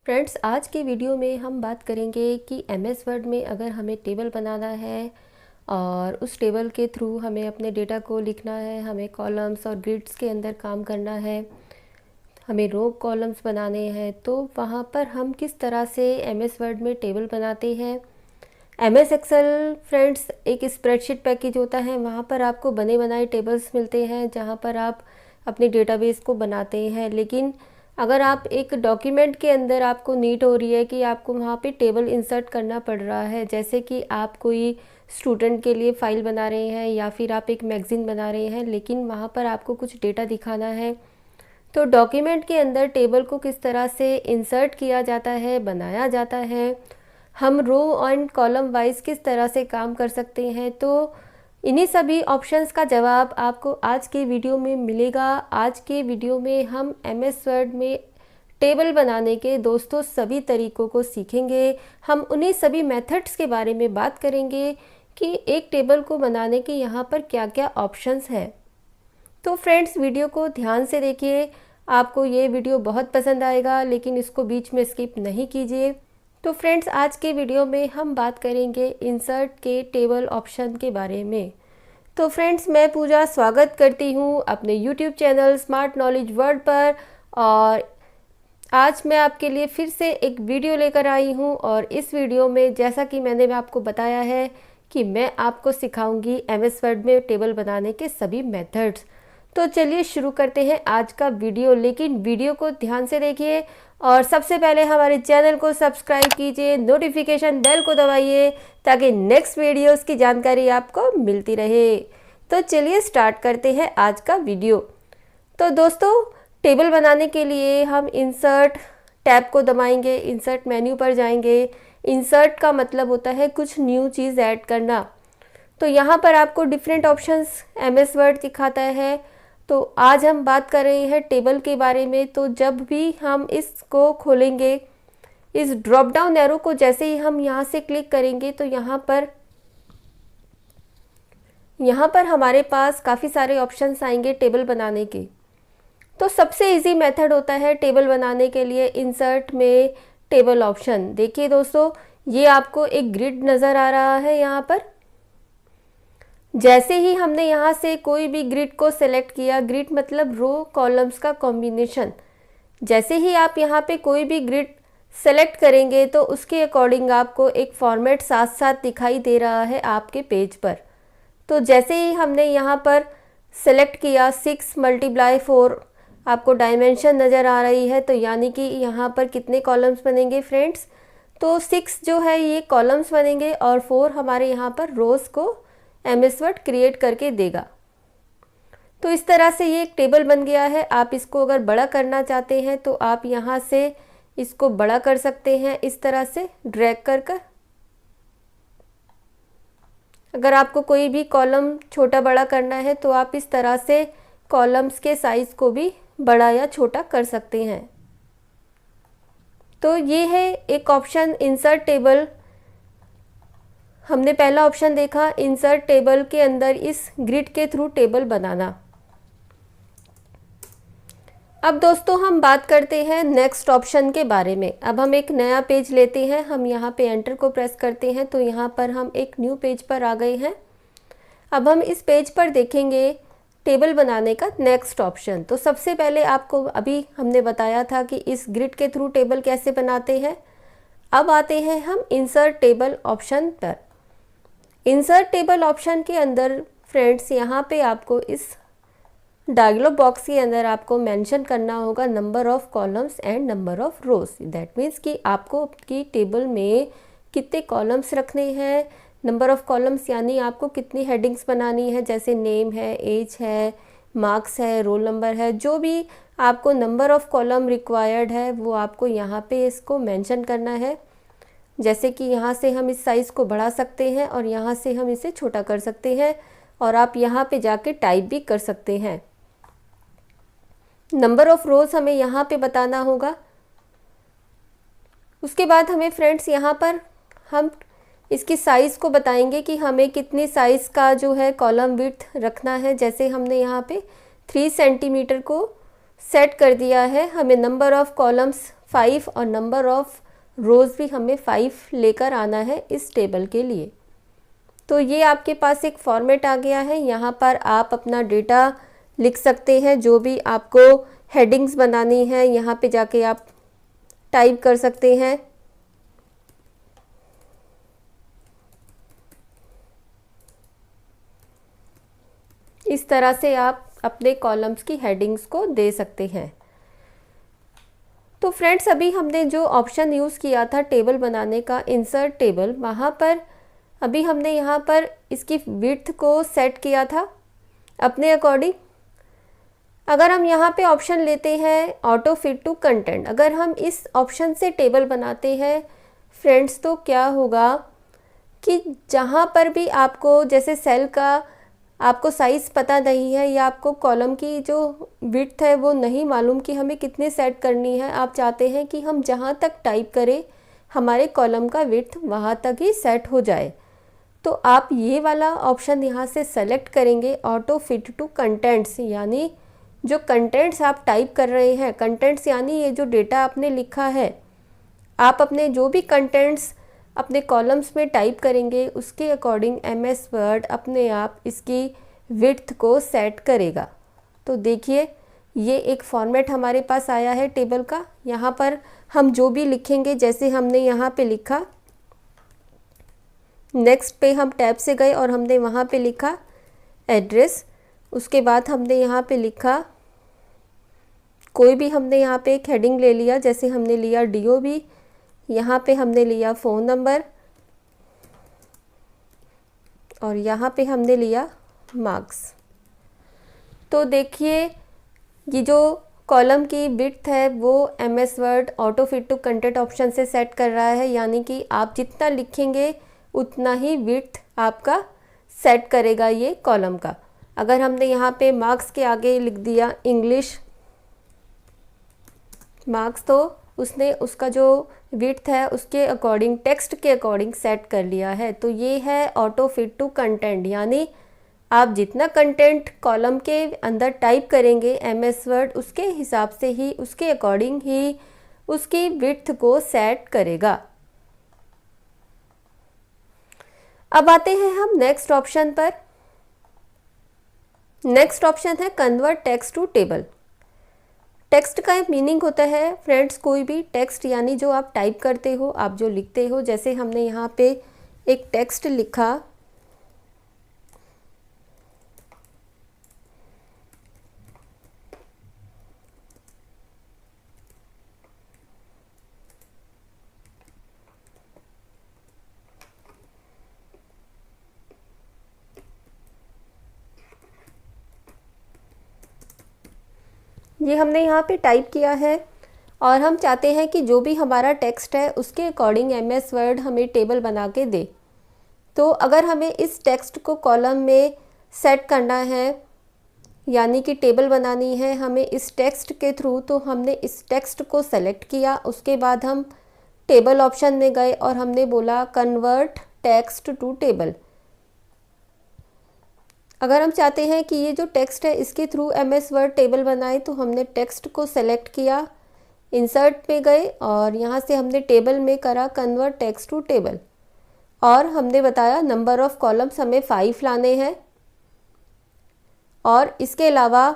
Friends, आज की video में हम बात करेंगे कि एमएस वर्ड में अगर हमें टेबल बनाना है और उस टेबल के थ्रू हमें अपने डेटा को लिखना है, हमें कॉलम्स और ग्रिड्स के अंदर काम करना है, हमें रो कॉलम्स बनाने हैं, तो वहाँ पर हम किस तरह से एमएस वर्ड में टेबल बनाते हैं। एमएस एक्सेल फ्रेंड्स एक स्प्रेडशीट पैकेज होता है, वहाँ पर आपको बने बनाए टेबल्स मिलते हैं जहाँ पर आप अपने डेटाबेस को बनाते हैं। लेकिन अगर आप एक डॉक्यूमेंट के अंदर आपको नीड हो रही है कि आपको वहाँ पे टेबल इंसर्ट करना पड़ रहा है, जैसे कि आप कोई स्टूडेंट के लिए फ़ाइल बना रहे हैं या फिर आप एक मैगज़ीन बना रहे हैं, लेकिन वहाँ पर आपको कुछ डेटा दिखाना है, तो डॉक्यूमेंट के अंदर टेबल को किस तरह से इंसर्ट किया जाता है, बनाया जाता है, हम रो एंड कॉलम वाइज किस तरह से काम कर सकते हैं, तो इन्हीं सभी ऑप्शंस का जवाब आपको आज के वीडियो में मिलेगा। आज के वीडियो में हम एमएस वर्ड में टेबल बनाने के दोस्तों सभी तरीकों को सीखेंगे। हम उन्हीं सभी मेथड्स के बारे में बात करेंगे कि एक टेबल को बनाने के यहाँ पर क्या क्या ऑप्शंस हैं। तो फ्रेंड्स, वीडियो को ध्यान से देखिए, आपको ये वीडियो बहुत पसंद आएगा, लेकिन इसको बीच में स्किप नहीं कीजिए। तो फ्रेंड्स, आज के वीडियो में हम बात करेंगे इंसर्ट के टेबल ऑप्शन के बारे में। तो फ्रेंड्स, मैं पूजा स्वागत करती हूँ अपने YouTube channel smart knowledge world पर, और आज मैं आपके लिए फिर से एक वीडियो लेकर आई हूँ। और इस वीडियो में जैसा कि मैंने आपको बताया है कि मैं आपको सिखाऊंगी एमएस वर्ड में टेबल बनाने के सभी मेथड्स। तो चलिए शुरू करते हैं आज का वीडियो, लेकिन वीडियो को ध्यान से देखिए और सबसे पहले हमारे चैनल को सब्सक्राइब कीजिए, नोटिफिकेशन बेल को दबाइए ताकि नेक्स्ट वीडियोस की जानकारी आपको मिलती रहे। तो चलिए स्टार्ट करते हैं आज का वीडियो। तो दोस्तों, टेबल बनाने के लिए हम इंसर्ट टैब को दबाएंगे, इंसर्ट मेन्यू पर जाएंगे। इंसर्ट का मतलब होता है कुछ न्यू चीज़ ऐड करना। तो यहाँ पर आपको डिफरेंट ऑप्शंस एमएस वर्ड दिखाता है। तो आज हम बात कर रहे हैं टेबल के बारे में। तो जब भी हम इसको खोलेंगे, इस ड्रॉप डाउन एरो को जैसे ही हम यहाँ से क्लिक करेंगे, तो यहाँ पर हमारे पास काफ़ी सारे ऑप्शंस आएंगे टेबल बनाने के। तो सबसे इजी मेथड होता है टेबल बनाने के लिए इंसर्ट में टेबल ऑप्शन। देखिए दोस्तों, ये आपको एक ग्रिड नज़र आ रहा है। यहाँ पर जैसे ही हमने यहाँ से कोई भी ग्रिड को सेलेक्ट किया, ग्रिड मतलब रो कॉलम्स का कॉम्बिनेशन, जैसे ही आप यहाँ पे कोई भी ग्रिड सेलेक्ट करेंगे तो उसके अकॉर्डिंग आपको एक फॉर्मेट साथ साथ दिखाई दे रहा है आपके पेज पर। तो जैसे ही हमने यहाँ पर सेलेक्ट किया 6x4, आपको डायमेंशन नज़र आ रही है, तो यानी कि यहाँ पर कितने कॉलम्स बनेंगे फ्रेंड्स, तो 6 जो है ये कॉलम्स बनेंगे और 4 हमारे यहाँ पर रोज़ को एमएस वर्ड क्रिएट करके देगा। तो इस तरह से ये एक टेबल बन गया है। आप इसको अगर बड़ा करना चाहते हैं तो आप यहाँ से इसको बड़ा कर सकते हैं, इस तरह से ड्रैग कर। अगर आपको कोई भी कॉलम छोटा बड़ा करना है तो आप इस तरह से कॉलम्स के साइज़ को भी बड़ा या छोटा कर सकते हैं। तो ये है एक ऑप्शन इंसर्ट टेबल। हमने पहला ऑप्शन देखा इंसर्ट टेबल के अंदर इस ग्रिड के थ्रू टेबल बनाना। अब दोस्तों हम बात करते हैं नेक्स्ट ऑप्शन के बारे में। अब हम एक नया पेज लेते हैं, हम यहाँ पे एंटर को प्रेस करते हैं, तो यहाँ पर हम एक न्यू पेज पर आ गए हैं। अब हम इस पेज पर देखेंगे टेबल बनाने का नेक्स्ट ऑप्शन। तो सबसे पहले आपको अभी हमने बताया था कि इस ग्रिड के थ्रू टेबल कैसे बनाते हैं। अब आते हैं हम इंसर्ट टेबल ऑप्शन पर। इंसर्ट टेबल ऑप्शन के अंदर फ्रेंड्स, यहाँ पे आपको इस डायलॉग बॉक्स के अंदर आपको मेंशन करना होगा number of columns and number of rose. That means कि आपको आपकी टेबल में कितने कॉलम्स रखने हैं, नंबर ऑफ कॉलम्स यानी आपको कितनी हेडिंग्स बनानी है, जैसे नेम है, एज है, मार्क्स है, रोल नंबर है, जो भी आपको नंबर ऑफ कॉलम रिक्वायर्ड है वो आपको यहाँ पे इसको मेंशन करना है। जैसे कि यहाँ से हम इस साइज़ को बढ़ा सकते हैं और यहाँ से हम इसे छोटा कर सकते हैं, और आप यहाँ पे जाके टाइप भी कर सकते हैं। नंबर ऑफ रोज़ हमें यहाँ पे बताना होगा। उसके बाद हमें फ्रेंड्स यहाँ पर हम इसकी साइज़ को बताएंगे कि हमें कितनी साइज़ का जो है कॉलम विड्थ रखना है। जैसे हमने यहाँ पे 3 सेंटीमीटर को सेट कर दिया है, हमें नंबर ऑफ कॉलम्स 5 और नंबर ऑफ़ रोज़ भी हमें 5 लेकर आना है इस टेबल के लिए। तो ये आपके पास एक फॉर्मेट आ गया है। यहाँ पर आप अपना डेटा लिख सकते हैं, जो भी आपको हेडिंग्स बनानी है यहाँ पे जाके आप टाइप कर सकते हैं। इस तरह से आप अपने कॉलम्स की हेडिंग्स को दे सकते हैं। तो फ्रेंड्स, अभी हमने जो ऑप्शन यूज़ किया था टेबल बनाने का, इंसर्ट टेबल, वहाँ पर अभी हमने यहाँ पर इसकी विड्थ को सेट किया था अपने अकॉर्डिंग। अगर हम यहाँ पे ऑप्शन लेते हैं ऑटो फिट टू कंटेंट, अगर हम इस ऑप्शन से टेबल बनाते हैं फ्रेंड्स, तो क्या होगा कि जहाँ पर भी आपको जैसे सेल का आपको साइज़ पता नहीं है या आपको कॉलम की जो विड्थ है वो नहीं मालूम कि हमें कितने सेट करनी है, आप चाहते हैं कि हम जहाँ तक टाइप करें हमारे कॉलम का विड्थ वहाँ तक ही सेट हो जाए, तो आप ये वाला ऑप्शन यहाँ से सेलेक्ट करेंगे, ऑटो फिट टू कंटेंट्स। यानी जो कंटेंट्स आप टाइप कर रहे हैं, कंटेंट्स यानी ये जो डेटा आपने लिखा है, आप अपने जो भी कंटेंट्स अपने कॉलम्स में टाइप करेंगे उसके अकॉर्डिंग एमएस वर्ड अपने आप इसकी विड्थ को सेट करेगा। तो देखिए, ये एक फॉर्मेट हमारे पास आया है टेबल का। यहाँ पर हम जो भी लिखेंगे, जैसे हमने यहाँ पे लिखा, नेक्स्ट पे हम टैब से गए और हमने वहाँ पे लिखा एड्रेस, उसके बाद हमने यहाँ पे लिखा कोई भी, हमने यहाँ पे एक हेडिंग ले लिया, जैसे हमने लिया DOB, यहाँ पे हमने लिया फ़ोन नंबर और यहाँ पे हमने लिया मार्क्स। तो देखिए, ये जो कॉलम की विड्थ है वो MS Word auto fit to content option से सेट कर रहा है, यानी कि आप जितना लिखेंगे उतना ही विड्थ आपका सेट करेगा ये कॉलम का। अगर हमने यहाँ पे मार्क्स के आगे लिख दिया इंग्लिश मार्क्स, तो उसने उसका जो विड्थ है उसके अकॉर्डिंग, टेक्स्ट के अकॉर्डिंग सेट कर लिया है। तो ये है ऑटो फिट टू कंटेंट, यानी आप जितना कंटेंट कॉलम के अंदर टाइप करेंगे एमएस वर्ड उसके हिसाब से ही, उसके अकॉर्डिंग ही उसकी विड्थ को सेट करेगा। अब आते हैं हम नेक्स्ट ऑप्शन पर। नेक्स्ट ऑप्शन है convert text to table. Text का एक मीनिंग होता है फ्रेंड्स, कोई भी टेक्स्ट यानी जो आप टाइप करते हो, आप जो लिखते हो, जैसे हमने यहाँ पे एक टेक्स्ट लिखा, ये हमने यहाँ पे टाइप किया है और हम चाहते हैं कि जो भी हमारा टेक्स्ट है उसके अकॉर्डिंग एमएस वर्ड हमें टेबल बना के दे। तो अगर हमें इस टेक्स्ट को कॉलम में सेट करना है, यानी कि टेबल बनानी है हमें इस टेक्स्ट के थ्रू, तो हमने इस टेक्स्ट को सेलेक्ट किया, उसके बाद हम टेबल ऑप्शन में गए और हमने बोला कन्वर्ट टेक्स्ट टू टेबल। अगर हम चाहते हैं कि ये जो टेक्स्ट है इसके थ्रू एमएस वर्ड टेबल बनाए, तो हमने टेक्स्ट को सेलेक्ट किया, इंसर्ट पे गए और यहाँ से हमने टेबल में करा कन्वर्ट टेक्स्ट टू टेबल और हमने बताया नंबर ऑफ़ कॉलम्स हमें 5 लाने हैं। और इसके अलावा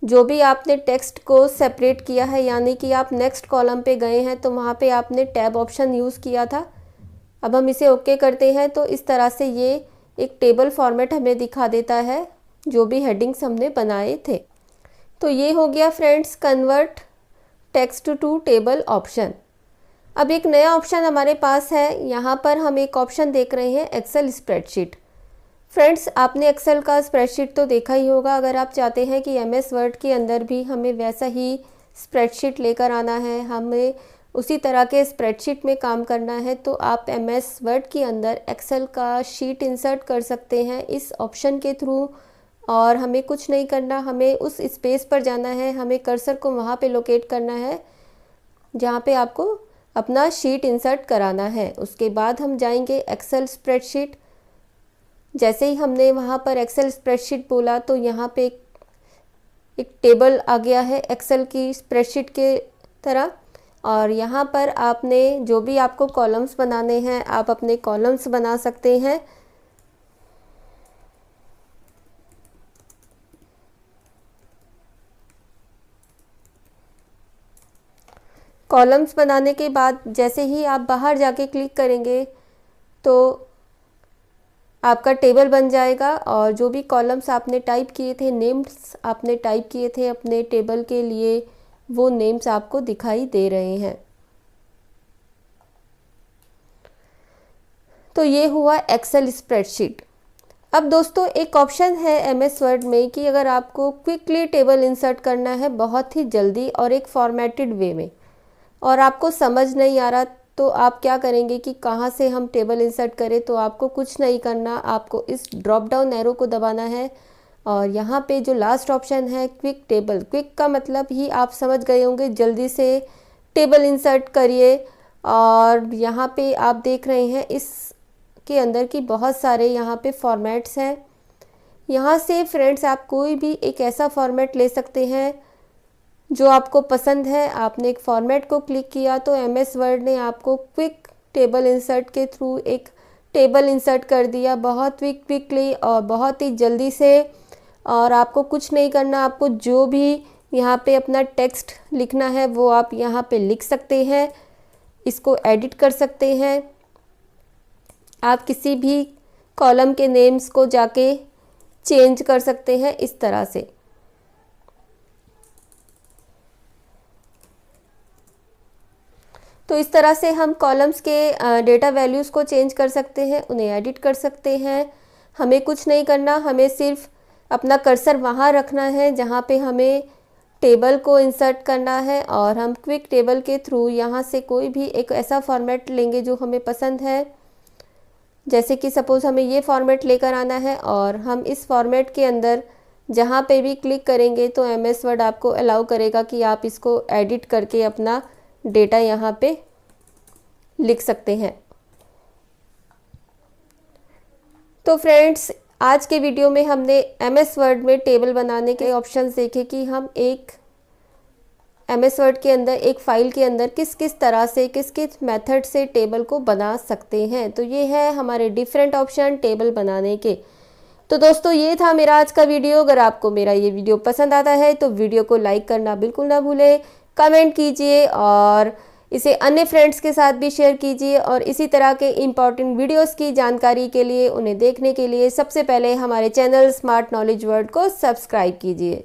जो भी आपने टेक्स्ट को सेपरेट किया है, यानी कि आप नेक्स्ट कॉलम पे गए हैं तो वहाँ पे आपने टैब ऑप्शन यूज़ किया था। अब हम इसे ओके करते हैं, तो इस तरह से ये एक टेबल फॉर्मेट हमें दिखा देता है जो भी हेडिंग्स हमने बनाए थे। तो ये हो गया friends convert text to table option. अब एक नया ऑप्शन हमारे पास है, यहाँ पर हम एक ऑप्शन देख रहे हैं एक्सेल स्प्रेडशीट। फ्रेंड्स, आपने एक्सेल का स्प्रेडशीट तो देखा ही होगा। अगर आप चाहते हैं कि एमएस वर्ड के अंदर भी हमें वैसा ही स्प्रेडशीट लेकर आना है, हमें उसी तरह के स्प्रेडशीट में काम करना है, तो आप एमएस वर्ड के अंदर एक्सेल का शीट इंसर्ट कर सकते हैं इस ऑप्शन के थ्रू। और हमें कुछ नहीं करना, हमें उस स्पेस पर जाना है, हमें कर्सर को वहाँ पे लोकेट करना है जहाँ पे आपको अपना शीट इंसर्ट कराना है। उसके बाद हम जाएंगे एक्सेल स्प्रेडशीट। जैसे ही हमने वहाँ पर एक्सेल स्प्रेडशीट बोला तो यहाँ पे एक टेबल आ गया है एक्सेल की स्प्रेडशीट के तरह। और यहाँ पर आपने जो भी आपको कॉलम्स बनाने हैं आप अपने कॉलम्स बना सकते हैं। कॉलम्स बनाने के बाद जैसे ही आप बाहर जाके क्लिक करेंगे तो आपका टेबल बन जाएगा और जो भी कॉलम्स आपने टाइप किए थे, नेम्स आपने टाइप किए थे अपने टेबल के लिए, वो नेम्स आपको दिखाई दे रहे हैं। तो ये हुआ एक्सेल स्प्रेडशीट। अब दोस्तों एक ऑप्शन है एमएस वर्ड में कि अगर आपको क्विकली टेबल इंसर्ट करना है बहुत ही जल्दी और एक फॉर्मेटेड वे में, और आपको समझ नहीं आ रहा तो आप क्या करेंगे कि कहाँ से हम टेबल इंसर्ट करें। तो आपको कुछ नहीं करना, आपको इस ड्रॉप डाउन एरो को दबाना है और यहाँ पे जो लास्ट ऑप्शन है क्विक टेबल, क्विक का मतलब ही आप समझ गए होंगे, जल्दी से टेबल इंसर्ट करिए। और यहाँ पे आप देख रहे हैं इस के अंदर की बहुत सारे यहाँ पे फॉर्मेट्स हैं। यहाँ से फ्रेंड्स आप कोई भी एक ऐसा फॉर्मेट ले सकते हैं जो आपको पसंद है। आपने एक फॉर्मेट को क्लिक किया तो एमएस वर्ड ने आपको क्विक टेबल इंसर्ट के थ्रू एक टेबल इंसर्ट कर दिया, बहुत ही क्विकली और बहुत ही जल्दी से। और आपको कुछ नहीं करना, आपको जो भी यहाँ पे अपना टेक्स्ट लिखना है वो आप यहाँ पे लिख सकते हैं, इसको एडिट कर सकते हैं। आप किसी भी कॉलम के नेम्स को जाके चेंज कर सकते हैं इस तरह से। तो इस तरह से हम कॉलम्स के डेटा वैल्यूज़ को चेंज कर सकते हैं, उन्हें एडिट कर सकते हैं। हमें कुछ नहीं करना, हमें सिर्फ अपना कर्सर वहाँ रखना है जहाँ पे हमें टेबल को इंसर्ट करना है और हम क्विक टेबल के थ्रू यहाँ से कोई भी एक ऐसा फॉर्मेट लेंगे जो हमें पसंद है। जैसे कि सपोज़ हमें ये फॉर्मेट लेकर आना है और हम इस फॉर्मेट के अंदर जहाँ पे भी क्लिक करेंगे तो एमएस वर्ड आपको अलाउ करेगा कि आप इसको एडिट करके अपना डेटा यहाँ पे लिख सकते हैं। तो फ्रेंड्स आज के वीडियो में हमने एमएस वर्ड में टेबल बनाने के ऑप्शंस देखे कि हम एक एमएस वर्ड के अंदर एक फ़ाइल के अंदर किस किस तरह से किस किस मेथड से टेबल को बना सकते हैं। तो ये है हमारे डिफरेंट ऑप्शन टेबल बनाने के। तो दोस्तों ये था मेरा आज का वीडियो। अगर आपको मेरा ये वीडियो पसंद आता है तो वीडियो को लाइक करना बिल्कुल ना भूलें, कमेंट कीजिए और इसे अन्य फ्रेंड्स के साथ भी शेयर कीजिए। और इसी तरह के इम्पॉर्टेंट वीडियोस की जानकारी के लिए, उन्हें देखने के लिए सबसे पहले हमारे चैनल स्मार्ट नॉलेज वर्ल्ड को सब्सक्राइब कीजिए।